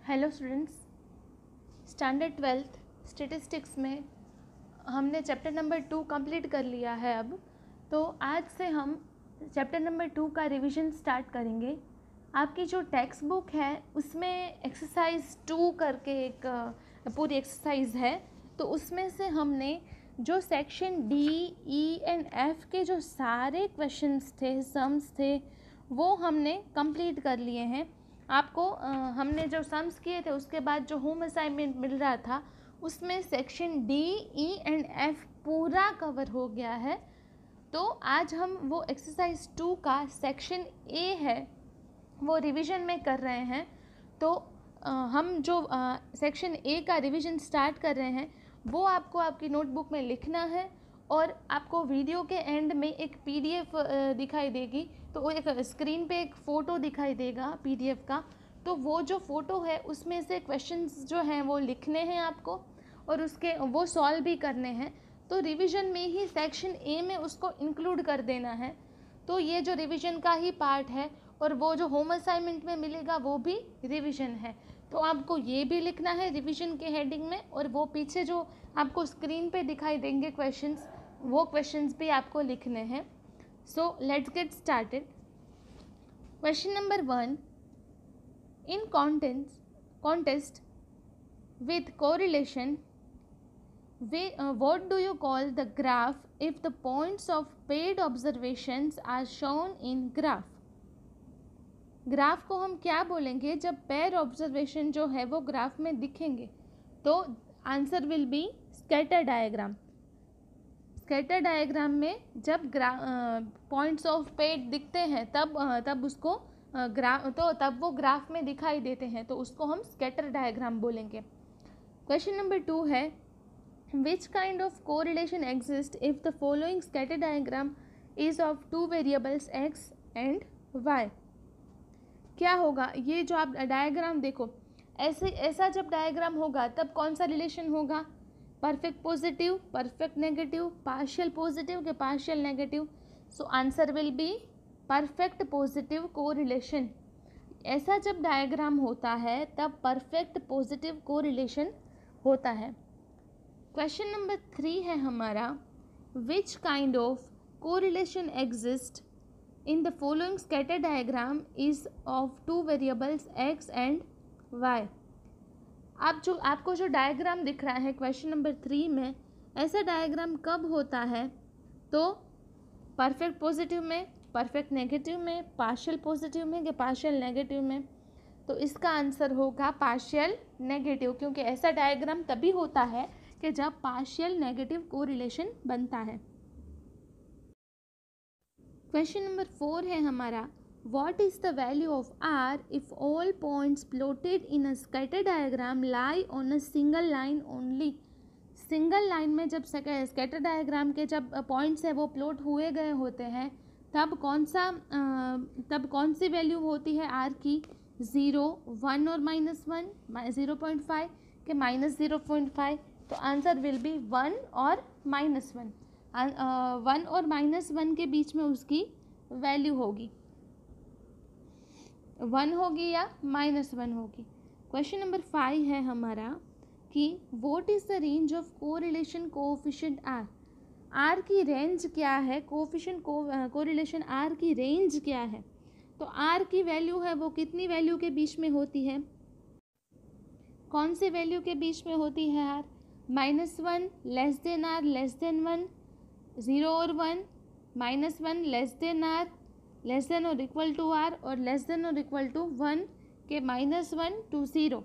Hello students, standard 12th statistics में हमने chapter number 2 complete कर लिया है। अब तो आज से हम चैप्टर नंबर 2 का रिवीजन स्टार्ट करेंगे। आपकी जो टेक्स्ट बुक है उसमें एक्सरसाइज 2 करके एक पूरी एक्सरसाइज है। तो उसमें से हमने जो section D, E and F के जो सारे क्वेश्चंस थे, सम्स थे, वो हमने कंप्लीट कर लिए हैं। आपको हमने जो सम्स किए थे उसके बाद जो होम असाइनमेंट मिल रहा था उसमें section D, E and F पूरा कवर हो गया है। तो आज हम वो एक्सरसाइज 2 का सेक्शन ए है वो रिवीजन में कर रहे हैं। तो हम जो सेक्शन ए का रिवीजन स्टार्ट कर रहे हैं वो आपको आपकी नोटबुक में लिखना है और आपको वीडियो के एंड में एक पीडीएफ दिखाई देगी। तो एक स्क्रीन पे एक फ़ोटो दिखाई देगा पीडीएफ का। तो वो जो फ़ोटो है उसमें से क्वेश्चंस जो हैं वो लिखने हैं आपको और उसके वो सॉल्व भी करने हैं। तो रिवीजन में ही सेक्शन ए में उसको इंक्लूड कर देना है। तो ये जो रिवीजन का ही पार्ट है और वो जो होम असाइनमेंट में मिलेगा वो भी रिवीजन है। तो आपको ये भी लिखना है रिवीजन के हेडिंग में और वो पीछे जो आपको स्क्रीन पे दिखाई देंगे क्वेश्चंस, वो क्वेश्चंस भी आपको लिखने हैं। So let's get started. Question number 1, in contest with correlation, what do you call the graph if the points of paired observations are shown in graph? Graph को हम क्या बोलेंगे जब पेयर ऑब्जर्वेशन जो है वो ग्राफ में दिखेंगे? तो answer will B scatter diagram. Scatter diagram में जब पॉइंट्स ऑफ पेड दिखते हैं तब उसको तब वो ग्राफ में दिखाई देते हैं, तो उसको हम स्कैटर डायग्राम बोलेंगे। क्वेश्चन नंबर 2 है, विच kind of correlation exist if the following scatter diagram is of 2 variables x and y? क्या होगा? ये जो आप डायग्राम देखो, ऐसा जब डायग्राम होगा तब कौन सा रिलेशन होगा? Perfect positive, perfect negative, partial positive के partial negative. So answer will be perfect positive correlation. ऐसा जब डायग्राम होता है तब परफेक्ट पॉजिटिव कोरिलेशन होता है। क्वेश्चन नंबर 3 है हमारा, विच kind of correlation exist in the following scatter diagram is of 2 variables x and y? आपको जो डायग्राम दिख रहा है क्वेश्चन नंबर 3 में, ऐसा डायग्राम कब होता है? तो परफेक्ट पॉजिटिव में, परफेक्ट नेगेटिव में, पार्शियल पॉजिटिव में या पार्शियल नेगेटिव में? तो इसका आंसर होगा पार्शियल नेगेटिव, क्योंकि ऐसा डायग्राम तभी होता है कि जब पार्शियल नेगेटिव कोरिलेशन बनता है। क्वेश्चन नंबर 4 है हमारा, What is the value of r if all points plotted in a scatter diagram lie on a single line only? Single line में जब स्कैटर डायग्राम के जब पॉइंट्स है वो प्लॉट हुए गए होते हैं तब कौन सी वैल्यू होती है r की? 0, 1 और -1, 0.5 के -0.5। तो आंसर विल बी 1 और -1। 1 और -1 के बीच में उसकी वैल्यू होगी, 1 होगी या -1 होगी। क्वेश्चन नंबर 5 है हमारा कि what is the range of correlation coefficient r? r की रेंज क्या है? कोएफिशिएंट कोरिलेशन r की रेंज क्या है? तो r की वैल्यू है वो कितनी वैल्यू के बीच में होती है? कौन सी वैल्यू के बीच में होती है r? -1 less then r less then 1, 0 और 1, -1 less then r less than और इक्वल टू r और लेस देन और इक्वल टू 1 के -1 to 0।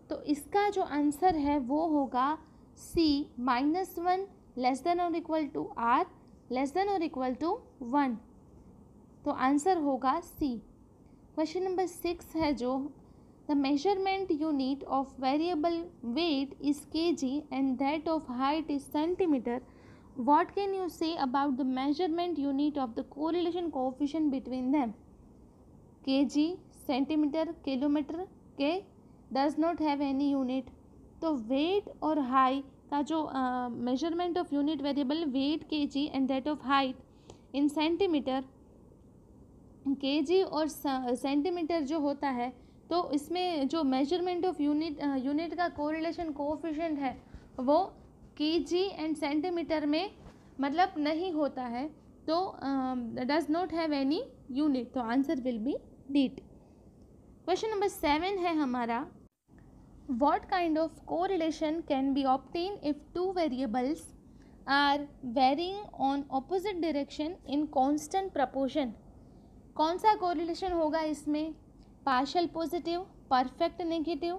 तो इसका जो आंसर है वो होगा C, -1 लेस देन और equal to r less than और इक्वल टू 1। तो आंसर होगा C। क्वेश्चन नंबर 6 है जो, the measurement unit of variable weight is kg and that of height is centimetre. What can you say about the measurement unit of the correlation coefficient between them? kg, centimetre, kilometre के does not have any unit। तो weight और height का जो measurement of unit variable weight kg and that of height in centimetre, kg और centimetre जो होता है तो इसमें जो मेजरमेंट ऑफ यूनिट का कोरिलेशन कोएफिशिएंट है वो केजी एंड सेंटीमीटर में मतलब नहीं होता है, तो does not have any unit, तो answer will be deet. Question number 7 है हमारा, what kind of correlation can be obtain if two variables are varying on opposite direction in constant proportion. कौन सा कोरिलेशन होगा इसमें, partial positive, perfect negative,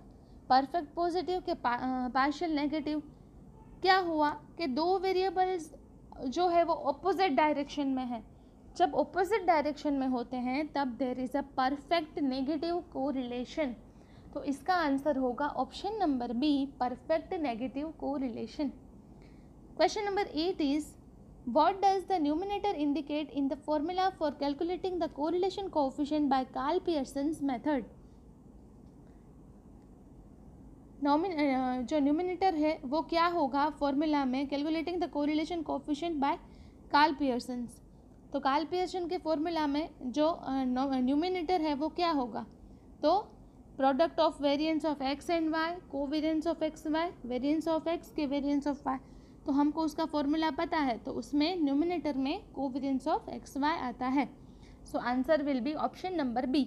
perfect positive के partial negative. क्या हुआ कि दो वेरिएबल्स जो है वो ऑपोजिट डायरेक्शन में है, जब ऑपोजिट डायरेक्शन में होते हैं तब there is a perfect negative correlation, तो इसका आंसर होगा option number B, perfect negative correlation. Question number 8 is, what does the numerator indicate in the formula for calculating the correlation coefficient by Karl Pearson's method? जो numerator है वो क्या होगा formula में calculating the correlation coefficient by Karl Pearson's. तो Karl Pearson के formula में जो न्यूमिनेटर है वो क्या होगा, तो product of variance of X and Y, covariance of X Y, variance of X के वेरिएंस ऑफ वाई, तो हमको उसका फॉर्मूला पता है, तो उसमें न्यूमिनेटर में कोवेरिएंस ऑफ एक्स वाई आता है, so answer will be option number B.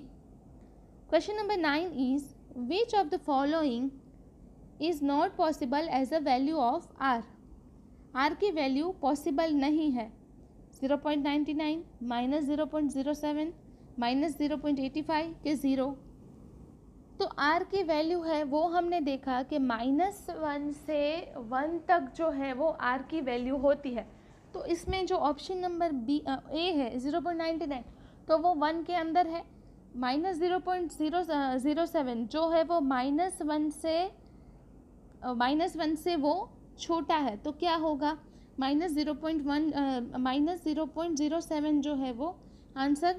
Question number 9 is, which of the following is not possible as a value of R. R की वैल्यू पॉसिबल नहीं है, 0.99, -0.07, -0.85 के 0। तो r की वैल्यू है वो हमने देखा कि -1 से 1 तक जो है वो r की वैल्यू होती है, तो इसमें जो ऑप्शन नंबर बी ए है 0.99, तो वो 1 के अंदर है। -0.007 जो है वो -1 से वो छोटा है, तो क्या होगा, -0.07 जो है वो आंसर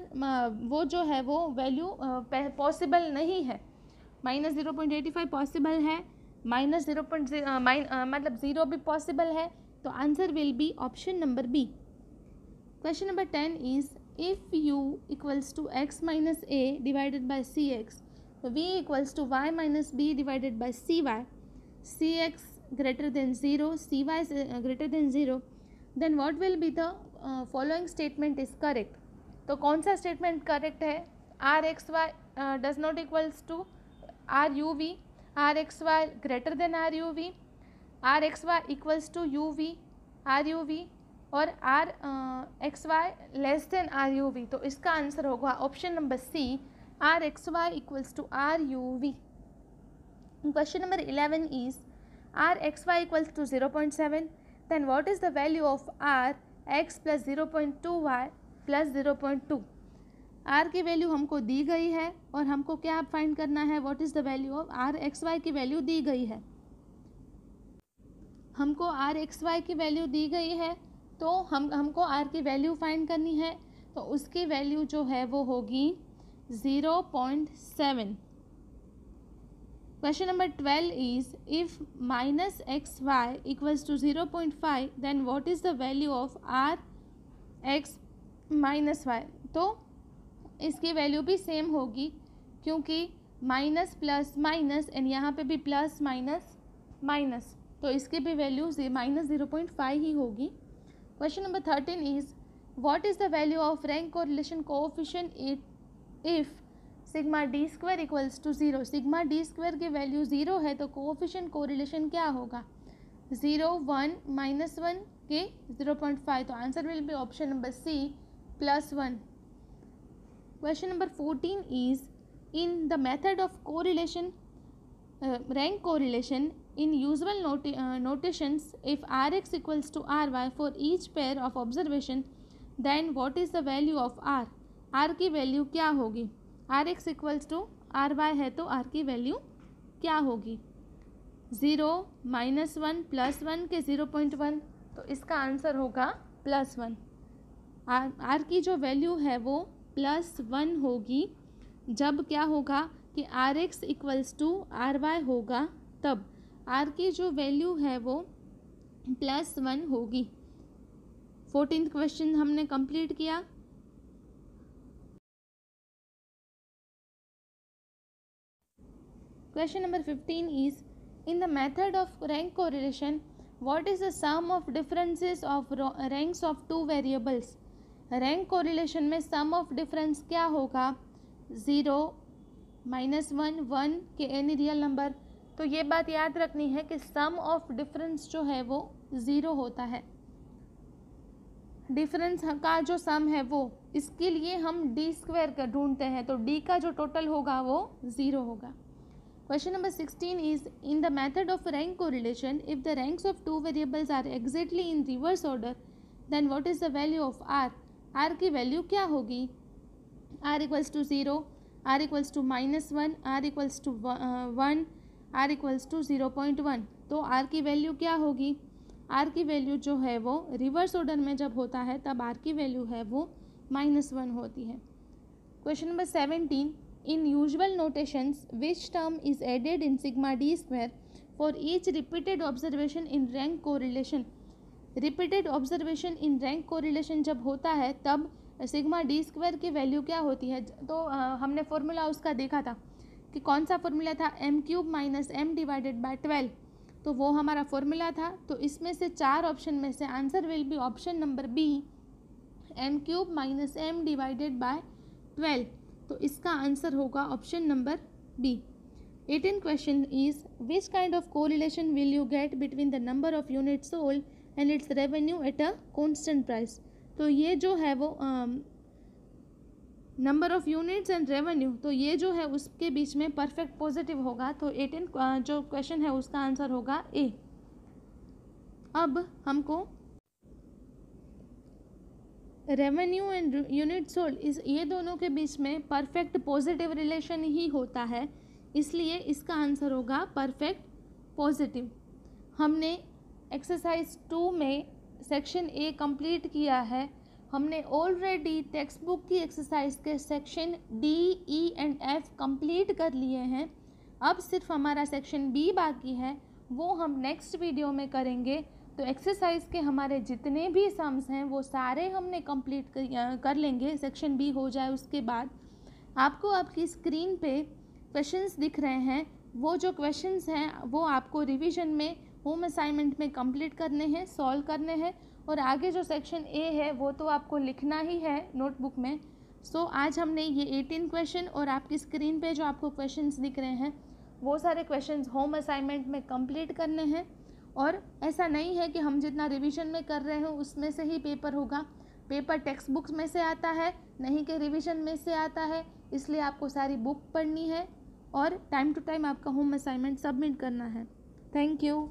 वो जो है वो वैल्यू पॉसिबल नहीं है। -0.85 पॉसिबल है, मतलब 0 भी पॉसिबल है, तो answer will be option number B. Question number 10 is, if u equals to x minus a divided by cx, v equals to y minus b divided by cy, cx greater than 0, cy greater than 0, then what will be the following statement is correct। तो कौन सा statement correct है, R X Y does not equals to R U V, R X Y greater than R U V, R X Y equals to U V R U V, और R X Y less than R U V, तो इसका answer होगा option number C, R X Y equals to R U V. Question number 11 is, R X Y equals to 0.7, then what is the value of r x plus 0.2y plus 0.2। r की value हमको दी गई है और हमको क्या find करना है, what is the value of r x y की वैल्यू दी गई है, हमको r x y की वैल्यू दी गई है, तो हमको r की वैल्यू फाइंड करनी है, तो उसकी वैल्यू जो है वो होगी 0.7। Question number 12 is, if minus xy equals to 0.5, then what is the value of r x minus y। तो इसकी वैल्यू भी सेम होगी, क्योंकि माइनस प्लस माइनस एंड यहाँ पे भी प्लस माइनस माइनस, तो इसकी भी वैल्यू -0.5 ही होगी। Question number 13 is, what is the value of rank correlation coefficient if sigma D square equals to 0। Sigma D square की वैल्यू 0 है, तो कोएफिशिएंट कोरिलेशन क्या होगा, 0, 1, -1 के 0.5, तो answer will be option number C, +1। Question number 14 is, in the method of correlation rank correlation in usual notations, if rx equals to ry for each pair of observation, then what is the value of r। r की value क्या होगी, rx equals to ry है, तो r की value क्या होगी, 0, -1, +1 के 0.1, तो इसका आंसर होगा +1। r की जो वैल्यू है वो +1 होगी, जब क्या होगा कि rx इक्वल्स टू ry होगा, तब r की जो वैल्यू है वो +1 होगी। 14th क्वेश्चन हमने कंप्लीट किया। Question number 15 is, in the method of rank correlation, what is the sum of differences of ranks of two variables? Rank correlation में सम ऑफ डिफरेंस क्या होगा? 0, -1, 1 के एनी रियल नंबर. तो ये बात याद रखनी है कि सम ऑफ डिफरेंस जो है वो 0 होता है. डिफरेंस का जो सम है वो, इसके लिए हम डी स्क्वायर का ढूंढते हैं, तो डी का जो टोटल होगा वो 0 होगा. Question number 16 is, in the method of rank correlation, if the ranks of two variables are exactly in reverse order, then what is the value of r? r की वैल्यू क्या होगी? r equals to 0, r equals to -1, r equals to 1, r equals to 0.1. तो r की value क्या होगी? r की value जो है वो रिवर्स ऑर्डर में जब होता है तब r की वैल्यू है वो -1 होती है. Question number 17, in usual notations which term is added in sigma d square for each repeated observation in rank correlation? repeated observation in rank correlation जब होता है तब सिग्मा डी स्क्वायर की वैल्यू क्या होती है? तो हमने फॉर्मूला उसका देखा था कि कौन सा फॉर्मूला था? m³ - m divided by 12. तो वो हमारा फॉर्मूला था. तो इसमें से 4 ऑप्शन में से answer will be option number B, m³ - m divided by 12. तो इसका आंसर होगा option number B. 18 question is, which kind of correlation will you get between the number of units sold and its revenue at a constant price? तो ये जो है वो number of units and revenue, तो ये जो है उसके बीच में परफेक्ट पॉजिटिव होगा. तो 18 जो क्वेश्चन है उसका आंसर होगा ए. अब हमको रेवेन्यू एंड यूनिट सोल्ड, इस ये दोनों के बीच में परफेक्ट पॉजिटिव रिलेशन ही होता है, इसलिए इसका आंसर होगा परफेक्ट पॉजिटिव. हमने एक्सरसाइज 2 में सेक्शन ए कंप्लीट किया है. हमने ऑलरेडी टेक्स्ट बुक की एक्सरसाइज के section D, E and F complete कर लिए हैं. अब सिर्फ हमारा सेक्शन बी बाकी है, वो हम नेक्स्ट वीडियो में करेंगे. तो एक्सरसाइज के हमारे जितने भी सम्स हैं वो सारे हमने कंप्लीट कर लेंगे. सेक्शन बी हो जाए उसके बाद आपको आपकी स्क्रीन पे क्वेश्चंस दिख रहे हैं. वो जो क्वेश्चंस हैं वो आपको रिवीजन में होम असाइनमेंट में कंप्लीट करने हैं, सॉल्व करने हैं. और आगे जो सेक्शन ए है वो तो आपको लिखना ही है नोटबुक में. सो आज हमने ये 18 क्वेश्चन और आपकी स्क्रीन पे जो आपको क्वेश्चंस दिख रहे हैं वो सारे क्वेश्चंस होम असाइनमेंट में कंप्लीट करने हैं. और ऐसा नहीं है कि हम जितना रिवीजन में कर रहे हो उसमें से ही पेपर होगा. पेपर टेक्स्ट बुक्स में से आता है, नहीं कि रिवीजन में से आता है. इसलिए आपको सारी बुक पढ़नी है और टाइम टू टाइम आपका होम असाइनमेंट सबमिट करना है. Thank you.